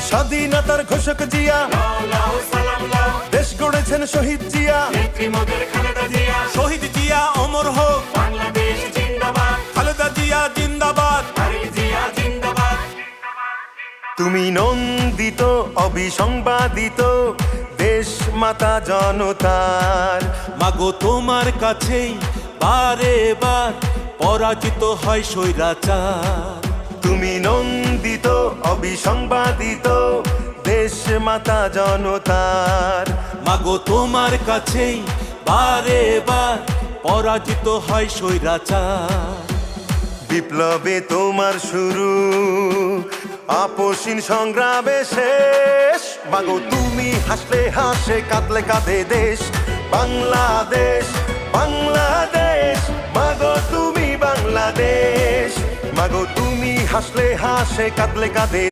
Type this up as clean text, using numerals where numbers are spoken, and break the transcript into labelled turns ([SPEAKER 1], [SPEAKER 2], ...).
[SPEAKER 1] স্বাধীনতার ঘোষক জিয়া, দেশ গড়েছেন শহীদ জিয়া,
[SPEAKER 2] শহীদ জিয়া অমর হোক,
[SPEAKER 3] বাংলাদেশ জিন্দাবাদ,
[SPEAKER 2] খালেদা জিয়া জিন্দাবাদ।
[SPEAKER 3] তারেক জিয়া জিন্দাবাদ।
[SPEAKER 1] তুমি নন্দিত অবিসংবাদিত দেশ মাতা জনতার।
[SPEAKER 2] মাগো তোমার কাছেই বারে বার পরাজিত হয় স্বৈরাচার।
[SPEAKER 1] তুমি নন্দিত অবিসংবাদিত দেশ মাতা জনতার।
[SPEAKER 2] মাগো তোমার কাছেই বারে বার পরাজিত হয় স্বৈরাচার।
[SPEAKER 1] বিপ্লবে তোমার শুরু, আপসীন সংগ্রামে শেষ। মাগো তুমি হাসলে হাসে, কাঁদলে কাঁদে দেশ বাংলাদেশ, বাংলাদেশ। মাগো তুমি বাংলাদেশ, মাগো তুমি হাসলে হাসে, কাঁদলে কাঁদে